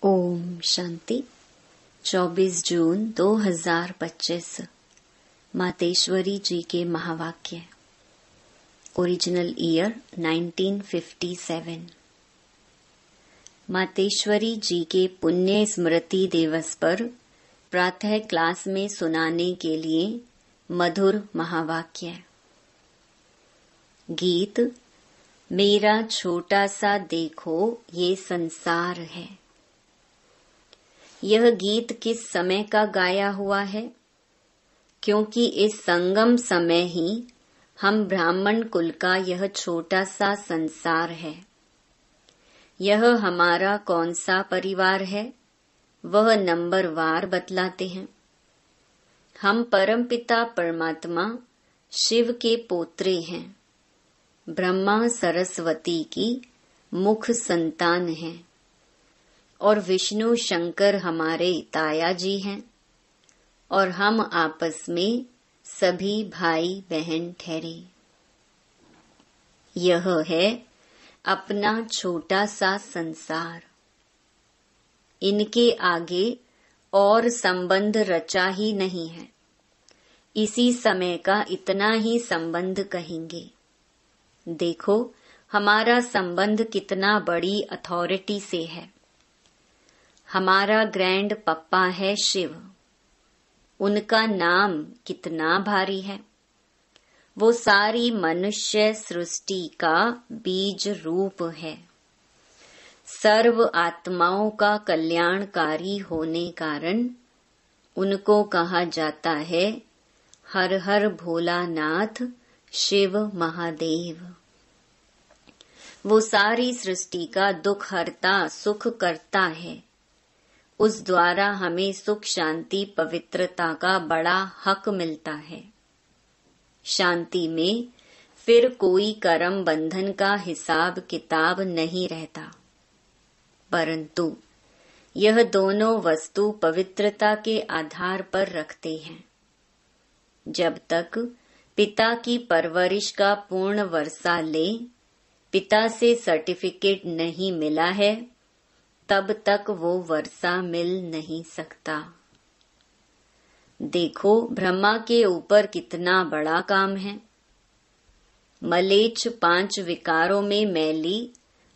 ओम शांति। 24 जून 2025 मातेश्वरी जी के महावाक्य। Original year 1957। Mateshwari जी के पुण्य स्मृति दिवस पर प्रातः क्लास में सुनाने के लिए मधुर महावाक्य। गीत। मेरा छोटा सा देखो ये संसार है। यह गीत किस समय का गाया हुआ है? क्योंकि इस संगम समय ही हम ब्राह्मण कुल का यह छोटा सा संसार है। यह हमारा कौन सा परिवार है, वह नंबरवार बतलाते हैं। हम परमपिता परमात्मा शिव के पोत्रे हैं। ब्रह्मा सरस्वती की मुख संतान हैं और विष्णु शंकर हमारे ताया जी हैं और हम आपस में सभी भाई बहन ठहरे। यह है अपना छोटा सा संसार। इनके आगे और संबंध रचा ही नहीं है। इसी समय का इतना ही संबंध कहेंगे। देखो हमारा संबंध कितना बड़ी अथॉरिटी से है। हमारा ग्रैंड पप्पा है शिव। उनका नाम कितना भारी है। वो सारी मनुष्य सृष्टि का बीज रूप है। सर्व आत्माओं का कल्याणकारी होने कारण उनको कहा जाता है हर हर भोलानाथ शिव महादेव। वो सारी सृष्टि का दुख हरता सुख करता है। उस द्वारा हमें सुख शांति पवित्रता का बड़ा हक मिलता है। शांति में फिर कोई कर्म बंधन का हिसाब किताब नहीं रहता, परंतु यह दोनों वस्तु पवित्रता के आधार पर रखते हैं। जब तक पिता की परवरिश का पूर्ण वर्षा ले, पिता से सर्टिफिकेट नहीं मिला है, तब तक वो वर्षा मिल नहीं सकता। देखो ब्रह्मा के ऊपर कितना बड़ा काम है। मलेच्छ 5 विकारों में मैली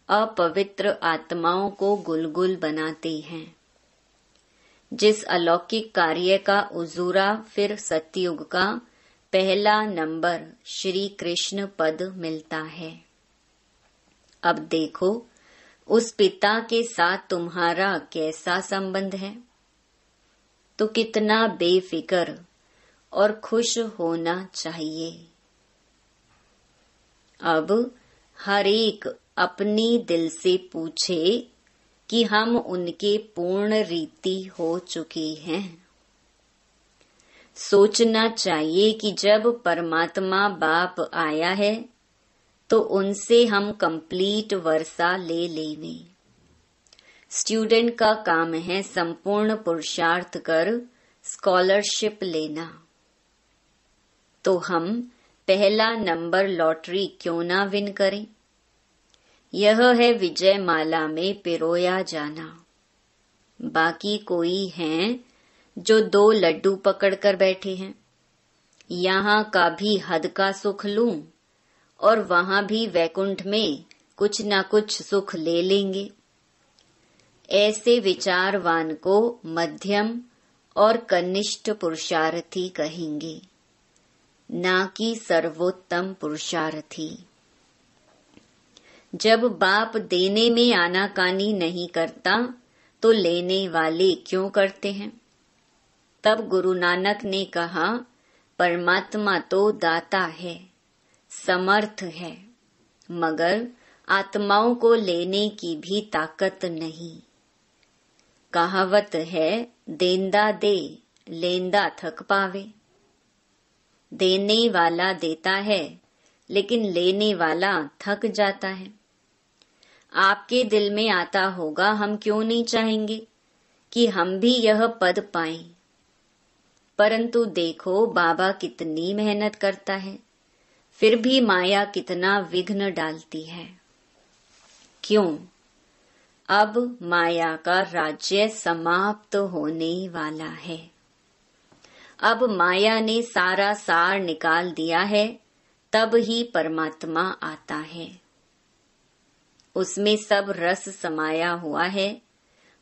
अपवित्र आत्माओं को गुलगुल बनाते हैं। जिस अलौकिक कार्य का उजूरा फिर सतयुग का पहला नंबर श्री कृष्ण पद मिलता है। अब देखो उस पिता के साथ तुम्हारा कैसा संबंध है, तो कितना बेफिक्र और खुश होना चाहिए। अब हर एक अपनी दिल से पूछे कि हम उनके पूर्ण रीति हो चुके हैं। सोचना चाहिए कि जब परमात्मा बाप आया है तो उनसे हम कंप्लीट वर्षा ले लेंगे। स्टूडेंट का काम है संपूर्ण पुरुषार्थ कर स्कॉलरशिप लेना। तो हम पहला नंबर लॉटरी क्यों ना विन करें। यह है विजय माला में पिरोया जाना। बाकी कोई हैं जो 2 लड्डू पकड़कर बैठे हैं। यहाँ का भी हद का सुख लूं और वहां भी वैकुंठ में कुछ न कुछ सुख ले लेंगे। ऐसे विचारवान को मध्यम और कनिष्ठ पुरुषार्थी कहेंगे, ना कि सर्वोत्तम पुरुषार्थी। जब बाप देने में आनाकानी नहीं करता तो लेने वाले क्यों करते हैं। तब गुरु नानक ने कहा परमात्मा तो दाता है, समर्थ है, मगर आत्माओं को लेने की भी ताकत नहीं। कहावत है देंदा दे लेंदा थक पावे। देने वाला देता है लेकिन लेने वाला थक जाता है। आपके दिल में आता होगा हम क्यों नहीं चाहेंगे कि हम भी यह पद पाएं। परंतु देखो बाबा कितनी मेहनत करता है, फिर भी माया कितना विघ्न डालती है। क्यों? अब माया का राज्य समाप्त होने वाला है। अब माया ने सारा सार निकाल दिया है, तब ही परमात्मा आता है। उसमें सब रस समाया हुआ है,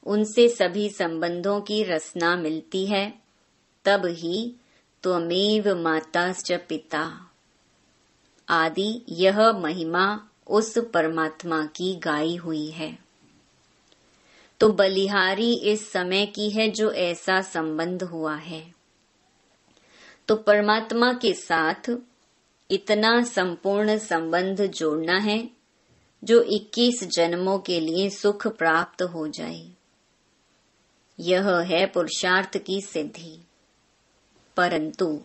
उनसे सभी संबंधों की रसना मिलती है, तब ही त्वमेव माताश्च पिता आदि यह महिमा उस परमात्मा की गाई हुई है। तो बलिहारी इस समय की है जो ऐसा संबंध हुआ है। तो परमात्मा के साथ इतना संपूर्ण संबंध जोड़ना है जो 21 जन्मों के लिए सुख प्राप्त हो जाए। यह है पुरुषार्थ की सिद्धि। परंतु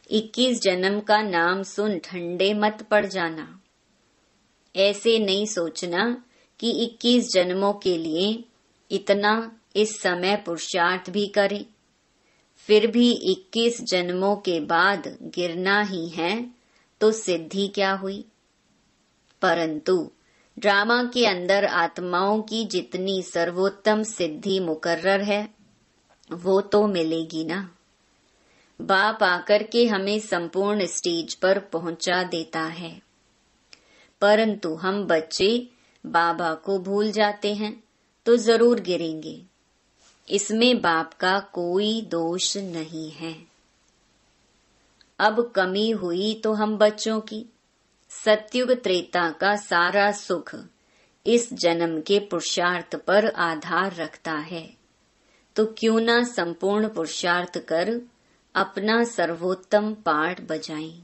21 जन्म का नाम सुन ठंडे मत पड़ जाना। ऐसे नहीं सोचना कि 21 जन्मों के लिए इतना इस समय पुरुषार्थ भी करें, फिर भी 21 जन्मों के बाद गिरना ही है तो सिद्धि क्या हुई। परंतु ड्रामा के अंदर आत्माओं की जितनी सर्वोत्तम सिद्धि मुकर्रर है वो तो मिलेगी ना। बाप आकर के हमें संपूर्ण स्टेज पर पहुंचा देता है, परंतु हम बच्चे बाबा को भूल जाते हैं तो जरूर गिरेंगे। इसमें बाप का कोई दोष नहीं है। अब कमी हुई तो हम बच्चों की। सत्युग त्रेता का सारा सुख इस जन्म के पुरुषार्थ पर आधार रखता है, तो क्यों ना संपूर्ण पुरुषार्थ कर अपना सर्वोत्तम पाठ बजाएं।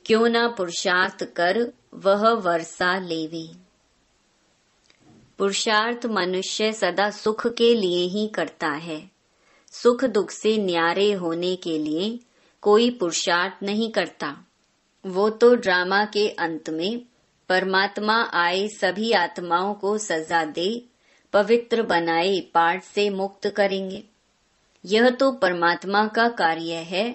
क्यों ना पुरुषार्थ कर वह वर्षा लेवे। पुरुषार्थ मनुष्य सदा सुख के लिए ही करता है। सुख दुख से न्यारे होने के लिए कोई पुरुषार्थ नहीं करता। वो तो ड्रामा के अंत में परमात्मा आए सभी आत्माओं को सजा दे, पवित्र बनाए, पाठ से मुक्त करेंगे। यह तो परमात्मा का कार्य है।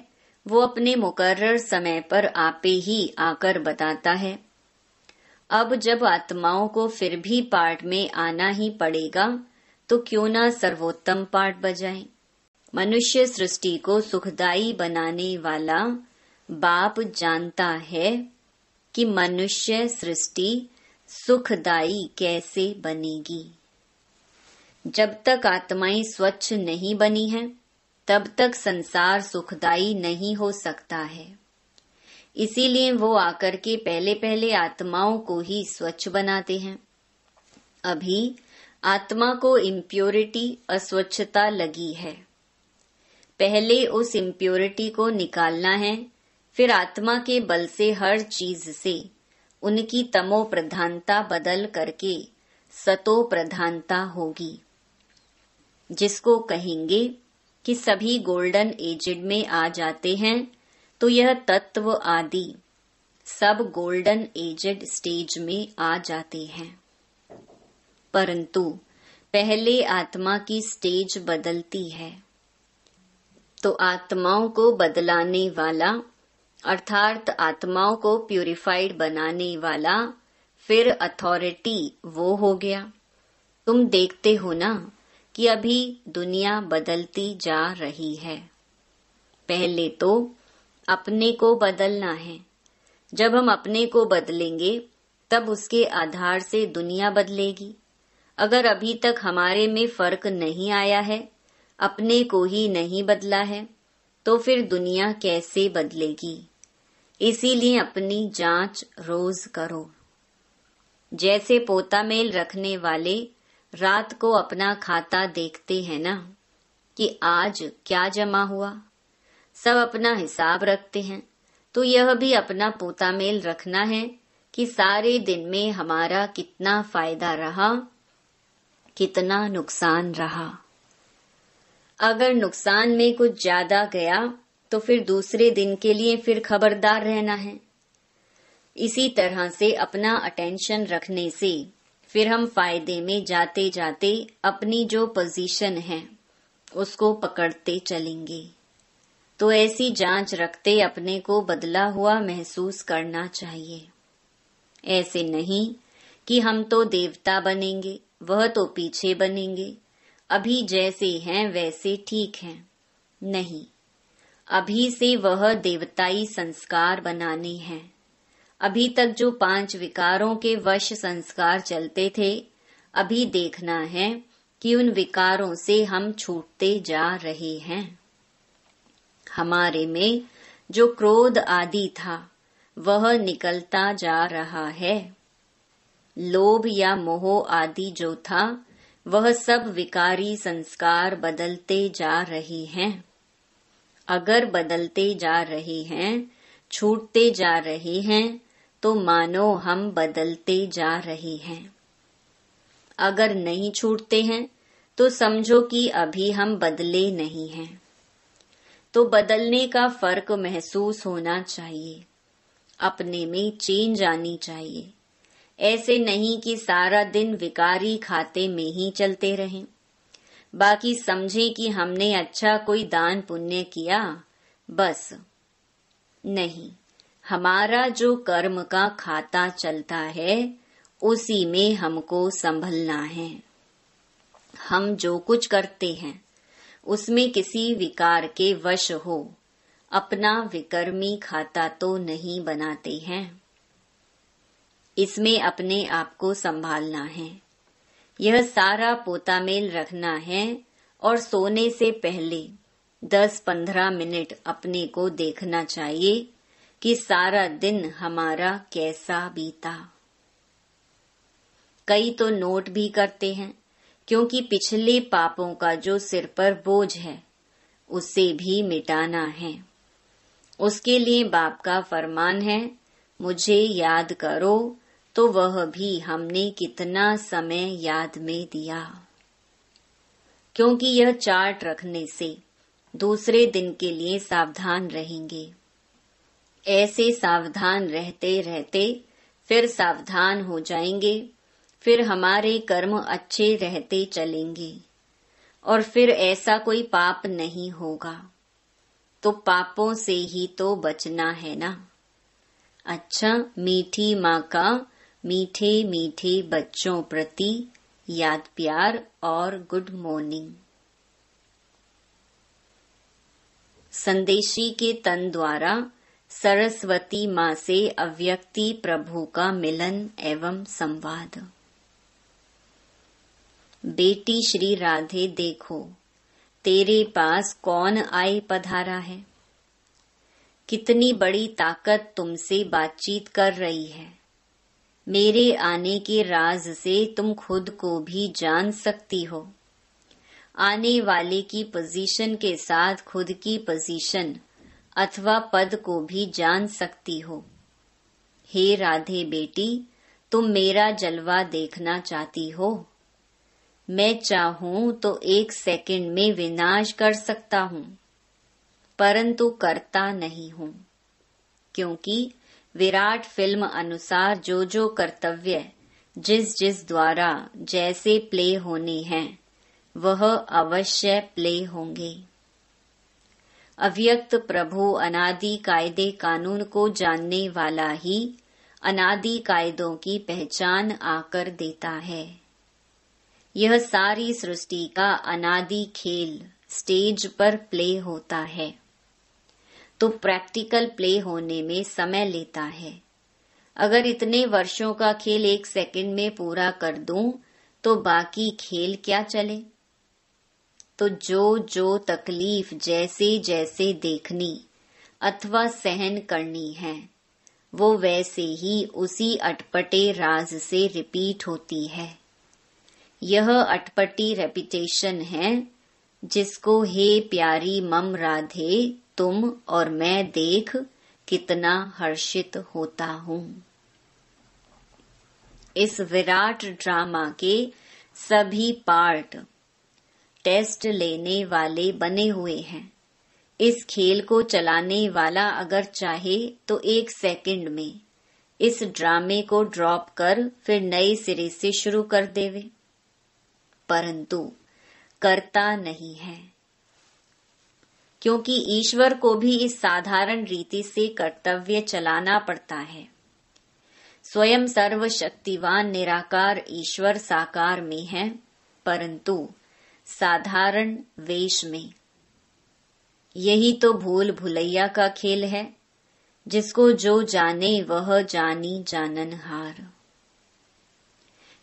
वो अपने मुकर्रर समय पर आपे ही आकर बताता है। अब जब आत्माओं को फिर भी पाठ में आना ही पड़ेगा तो क्यों ना सर्वोत्तम पाठ बजाएं। मनुष्य सृष्टि को सुखदायी बनाने वाला बाप जानता है कि मनुष्य सृष्टि सुखदायी कैसे बनेगी। जब तक आत्माएं स्वच्छ नहीं बनी हैं, तब तक संसार सुखदायी नहीं हो सकता है। इसीलिए वो आकर के पहले पहले आत्माओं को ही स्वच्छ बनाते हैं। अभी आत्मा को इम्प्योरिटी, अस्वच्छता लगी है। पहले उस इम्प्योरिटी को निकालना है, फिर आत्मा के बल से हर चीज से उनकी तमो प्रधानता बदल करके सतो प्रधानता होगी, जिसको कहेंगे कि सभी गोल्डन एजेड में आ जाते हैं। तो यह तत्व आदि सब गोल्डन एजेड स्टेज में आ जाते हैं। परंतु पहले आत्मा की स्टेज बदलती है। तो आत्माओं को बदलाने वाला अर्थात आत्माओं को प्यूरिफाइड बनाने वाला फिर अथॉरिटी वो हो गया। तुम देखते हो ना कि अभी दुनिया बदलती जा रही है। पहले तो अपने को बदलना है। जब हम अपने को बदलेंगे तब उसके आधार से दुनिया बदलेगी। अगर अभी तक हमारे में फर्क नहीं आया है, अपने को ही नहीं बदला है, तो फिर दुनिया कैसे बदलेगी। इसीलिए अपनी जांच रोज करो। जैसे पोता मेल रखने वाले रात को अपना खाता देखते हैं ना कि आज क्या जमा हुआ, सब अपना हिसाब रखते हैं। तो यह भी अपना पोता मेल रखना है कि सारे दिन में हमारा कितना फायदा रहा, कितना नुकसान रहा। अगर नुकसान में कुछ ज्यादा गया तो फिर दूसरे दिन के लिए फिर खबरदार रहना है। इसी तरह से अपना अटेंशन रखने से फिर हम फायदे में जाते जाते अपनी जो पोजीशन है उसको पकड़ते चलेंगे। तो ऐसी जांच रखते अपने को बदला हुआ महसूस करना चाहिए। ऐसे नहीं कि हम तो देवता बनेंगे, वह तो पीछे बनेंगे, अभी जैसे हैं वैसे ठीक हैं। नहीं, अभी से वह देवताई संस्कार बनाने हैं। अभी तक जो 5 विकारों के वश संस्कार चलते थे, अभी देखना है कि उन विकारों से हम छूटते जा रहे हैं। हमारे में जो क्रोध आदि था वह निकलता जा रहा है। लोभ या मोह आदि जो था वह सब विकारी संस्कार बदलते जा रहे हैं। अगर बदलते जा रहे हैं, छूटते जा रहे हैं, तो मानो हम बदलते जा रहे हैं। अगर नहीं छूटते हैं तो समझो कि अभी हम बदले नहीं हैं। तो बदलने का फर्क महसूस होना चाहिए, अपने में चेंज आनी चाहिए। ऐसे नहीं कि सारा दिन विकारी खाते में ही चलते रहें, बाकी समझे कि हमने अच्छा कोई दान पुण्य किया, बस। नहीं, हमारा जो कर्म का खाता चलता है उसी में हमको संभलना है। हम जो कुछ करते हैं उसमें किसी विकार के वश हो अपना विकर्मी खाता तो नहीं बनाते हैं। इसमें अपने आप को संभालना है। यह सारा पोतामेल रखना है और सोने से पहले 10-15 मिनट अपने को देखना चाहिए कि सारा दिन हमारा कैसा बीता। कई तो नोट भी करते हैं, क्योंकि पिछले पापों का जो सिर पर बोझ है उसे भी मिटाना है। उसके लिए बाप का फरमान है, मुझे याद करो, तो वह भी हमने कितना समय याद में दिया। क्योंकि यह चार्ट रखने से दूसरे दिन के लिए सावधान रहेंगे। ऐसे सावधान रहते रहते फिर सावधान हो जाएंगे, फिर हमारे कर्म अच्छे रहते चलेंगे और फिर ऐसा कोई पाप नहीं होगा। तो पापों से ही तो बचना है ना। अच्छा, मीठी माँ का मीठे मीठे बच्चों प्रति याद प्यार और गुड मॉर्निंग। संदेशी के तन द्वारा सरस्वती माँ से अव्यक्ति प्रभु का मिलन एवं संवाद। बेटी श्री राधे, देखो तेरे पास कौन आए पधारा है। कितनी बड़ी ताकत तुमसे बातचीत कर रही है। मेरे आने के राज से तुम खुद को भी जान सकती हो। आने वाले की पोजीशन के साथ खुद की पोजीशन अथवा पद को भी जान सकती हो। हे राधे बेटी, तुम मेरा जलवा देखना चाहती हो। मैं चाहूं तो 1 सेकंड में विनाश कर सकता हूं, परंतु करता नहीं हूं, क्योंकि विराट फिल्म अनुसार जो जो कर्तव्य जिस द्वारा जैसे प्ले होने हैं वह अवश्य प्ले होंगे। अव्यक्त प्रभु अनादि कायदे कानून को जानने वाला ही अनादि कायदों की पहचान आकर देता है। यह सारी सृष्टि का अनादि खेल स्टेज पर प्ले होता है, तो प्रैक्टिकल प्ले होने में समय लेता है। अगर इतने वर्षों का खेल 1 सेकंड में पूरा कर दूं तो बाकी खेल क्या चले। तो जो जो तकलीफ जैसे जैसे देखनी अथवा सहन करनी है वो वैसे ही उसी अटपटे राज से रिपीट होती है। यह अटपटी रेपिटेशन है जिसको हे प्यारी मम राधे तुम और मैं देख कितना हर्षित होता हूँ। इस विराट ड्रामा के सभी पार्ट टेस्ट लेने वाले बने हुए हैं। इस खेल को चलाने वाला अगर चाहे तो 1 सेकंड में इस ड्रामे को ड्रॉप कर फिर नए सिरे से शुरू कर देवे, परंतु करता नहीं है, क्योंकि ईश्वर को भी इस साधारण रीति से कर्तव्य चलाना पड़ता है। स्वयं सर्वशक्तिवान निराकार ईश्वर साकार में है, परंतु साधारण वेश में। यही तो भूल भुलैया का खेल है, जिसको जो जाने वह जानी जाननहार।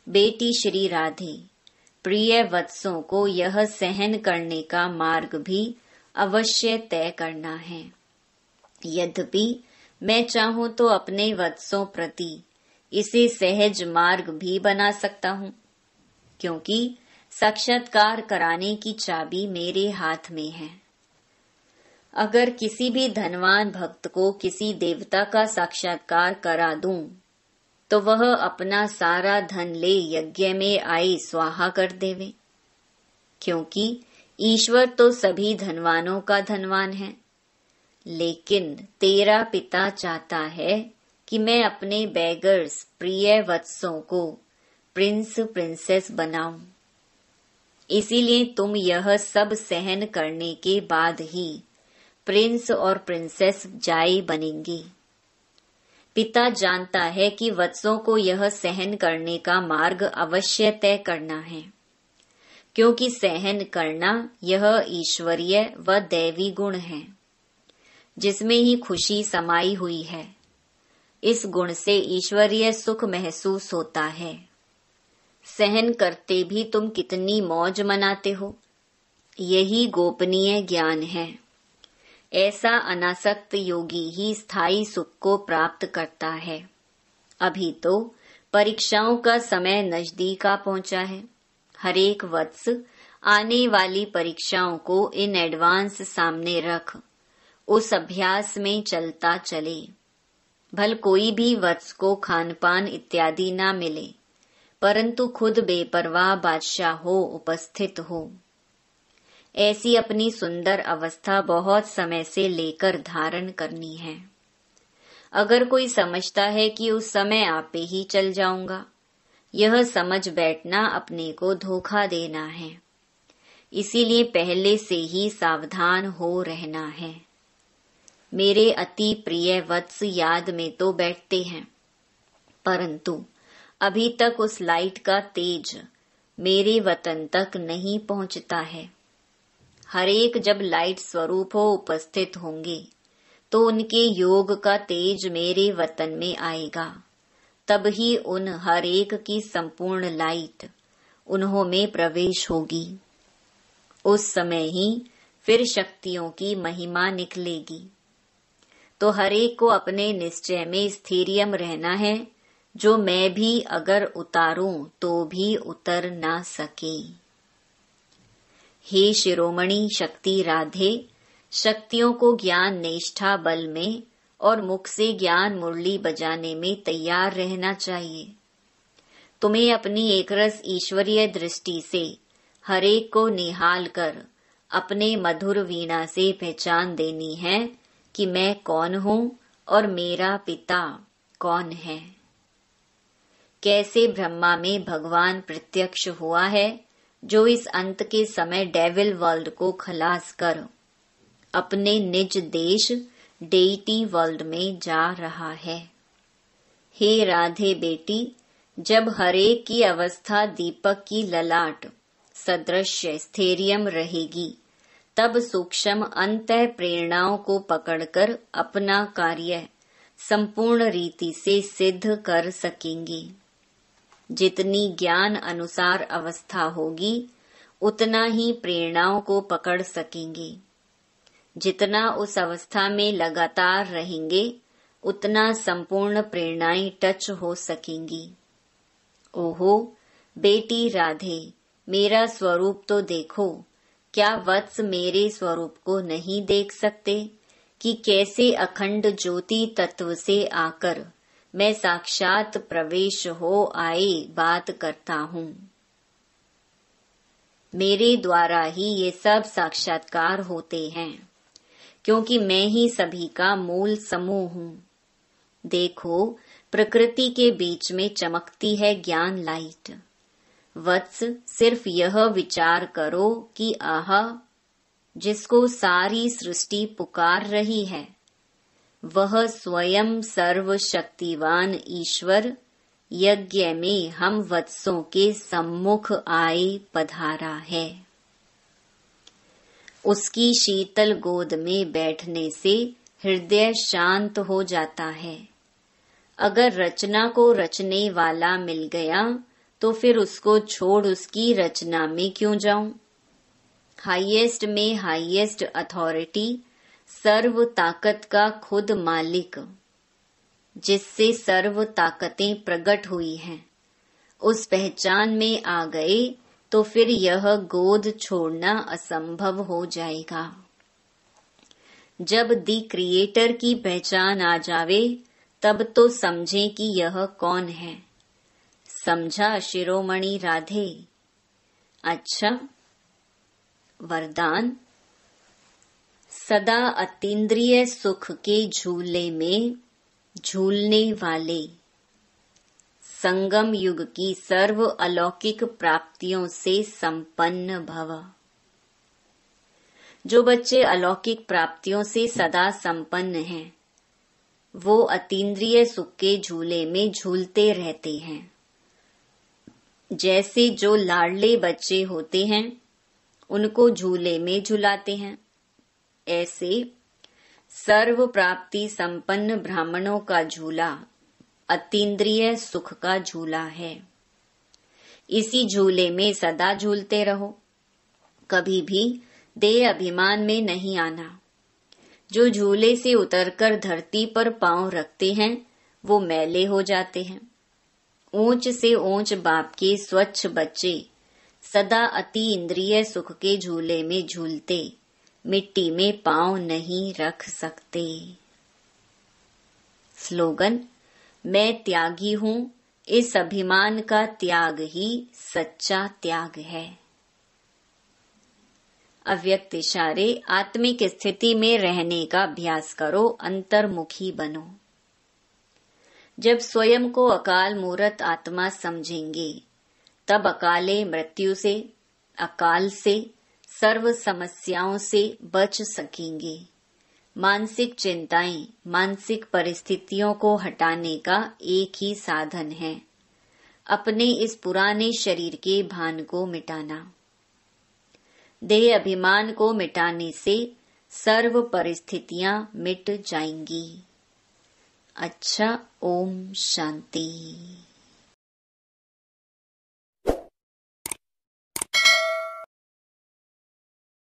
बेटी श्री राधे, प्रिय वत्सों को यह सहन करने का मार्ग भी अवश्य तय करना है। यद्यपि मैं चाहूं तो अपने वत्सों प्रति इसे सहज मार्ग भी बना सकता हूँ, क्योंकि साक्षात्कार कराने की चाबी मेरे हाथ में है। अगर किसी भी धनवान भक्त को किसी देवता का साक्षात्कार करा दूं, तो वह अपना सारा धन ले यज्ञ में आई स्वाहा कर देवे, क्योंकि ईश्वर तो सभी धनवानों का धनवान है। लेकिन तेरा पिता चाहता है कि मैं अपने बेगर्स प्रिय वत्सों को प्रिंस प्रिंसेस बनाऊं। इसीलिए तुम यह सब सहन करने के बाद ही प्रिंस और प्रिंसेस जाए बनेंगे। पिता जानता है कि वत्सों को यह सहन करने का मार्ग अवश्य तय करना है, क्योंकि सहन करना यह ईश्वरीय व दैवी गुण है, जिसमें ही खुशी समाई हुई है। इस गुण से ईश्वरीय सुख महसूस होता है। सहन करते भी तुम कितनी मौज मनाते हो, यही गोपनीय ज्ञान है। ऐसा अनासक्त योगी ही स्थायी सुख को प्राप्त करता है। अभी तो परीक्षाओं का समय नजदीक आ पहुंचा है। हरेक वत्स आने वाली परीक्षाओं को इन एडवांस सामने रख उस अभ्यास में चलता चले। भल कोई भी वत्स को खान पान इत्यादि ना मिले, परंतु खुद बेपरवाह बादशाह हो उपस्थित हो। ऐसी अपनी सुंदर अवस्था बहुत समय से लेकर धारण करनी है। अगर कोई समझता है कि उस समय आपे ही चल जाऊंगा, यह समझ बैठना अपने को धोखा देना है। इसीलिए पहले से ही सावधान हो रहना है। मेरे अति प्रिय वत्स याद में तो बैठते हैं, परंतु अभी तक उस लाइट का तेज मेरे वतन तक नहीं पहुंचता है। हरेक जब लाइट स्वरूप हो उपस्थित होंगे, तो उनके योग का तेज मेरे वतन में आएगा। तब ही उन हरेक की संपूर्ण लाइट उन्हों में प्रवेश होगी। उस समय ही फिर शक्तियों की महिमा निकलेगी। तो हरेक को अपने निश्चय में स्थिरियम रहना है, जो मैं भी अगर उतारूं तो भी उतर ना सके। हे शिरोमणि शक्ति राधे, शक्तियों को ज्ञान निष्ठा बल में और मुख से ज्ञान मुरली बजाने में तैयार रहना चाहिए। तुम्हें अपनी एकरस ईश्वरीय दृष्टि से हरेक को निहाल कर अपने मधुर वीणा से पहचान देनी है कि मैं कौन हूँ और मेरा पिता कौन है। कैसे ब्रह्मा में भगवान प्रत्यक्ष हुआ है, जो इस अंत के समय डेविल वर्ल्ड को खलास कर अपने निज देश डेइटी वर्ल्ड में जा रहा है। हे राधे बेटी, जब हरेक की अवस्था दीपक की ललाट सदृश्य स्थैर्यम रहेगी, तब सूक्ष्म अंतः प्रेरणाओं को पकड़कर अपना कार्य संपूर्ण रीति से सिद्ध कर सकेंगे। जितनी ज्ञान अनुसार अवस्था होगी, उतना ही प्रेरणाओं को पकड़ सकेंगे। जितना उस अवस्था में लगातार रहेंगे, उतना संपूर्ण प्रेरणाएं टच हो सकेंगी। ओहो बेटी राधे, मेरा स्वरूप तो देखो। क्या वत्स मेरे स्वरूप को नहीं देख सकते कि कैसे अखंड ज्योति तत्व से आकर मैं साक्षात प्रवेश हो आए बात करता हूँ। मेरे द्वारा ही ये सब साक्षात्कार होते हैं, क्योंकि मैं ही सभी का मूल समूह हूँ। देखो, प्रकृति के बीच में चमकती है ज्ञान लाइट। वत्स, सिर्फ यह विचार करो कि आहा, जिसको सारी सृष्टि पुकार रही है, वह स्वयं सर्वशक्तिवान ईश्वर यज्ञ में हम वत्सों के सम्मुख आए पधारा है। उसकी शीतल गोद में बैठने से हृदय शांत हो जाता है। अगर रचना को रचने वाला मिल गया तो फिर उसको छोड़ उसकी रचना में क्यों जाऊं? हाईएस्ट में हाईएस्ट अथॉरिटी, सर्व ताकत का खुद मालिक, जिससे सर्व ताकतें प्रकट हुई हैं, उस पहचान में आ गए तो फिर यह गोद छोड़ना असंभव हो जाएगा। जब दी क्रिएटर की पहचान आ जावे तब तो समझें कि यह कौन है। समझा शिरोमणि राधे? अच्छा, वरदान। सदा अतीन्द्रिय सुख के झूले में झूलने वाले, संगम युग की सर्व अलौकिक प्राप्तियों से संपन्न भव। जो बच्चे अलौकिक प्राप्तियों से सदा संपन्न हैं, वो अतीन्द्रिय सुख के झूले में झूलते रहते हैं। जैसे जो लाडले बच्चे होते हैं उनको झूले में झुलाते हैं, ऐसे सर्व प्राप्ति संपन्न ब्राह्मणों का झूला अतीन्द्रिय सुख का झूला है। इसी झूले में सदा झूलते रहो, कभी भी देह अभिमान में नहीं आना। जो झूले से उतरकर धरती पर पांव रखते हैं वो मैले हो जाते हैं। ऊंच से ऊंच बाप के स्वच्छ बच्चे सदा अति इंद्रिय सुख के झूले में झूलते मिट्टी में पांव नहीं रख सकते। स्लोगन: मैं त्यागी हूँ, इस अभिमान का त्याग ही सच्चा त्याग है। अव्यक्त इशारे: आत्मिक स्थिति में रहने का अभ्यास करो, अंतर्मुखी बनो। जब स्वयं को अकाल मूरत आत्मा समझेंगे तब अकाले मृत्यु से, अकाल से, सर्व समस्याओं से बच सकेंगे। मानसिक चिंताएं, मानसिक परिस्थितियों को हटाने का एक ही साधन है, अपने इस पुराने शरीर के भान को मिटाना। देह अभिमान को मिटाने से सर्व परिस्थितियां मिट जाएंगी। अच्छा, ओम शांति।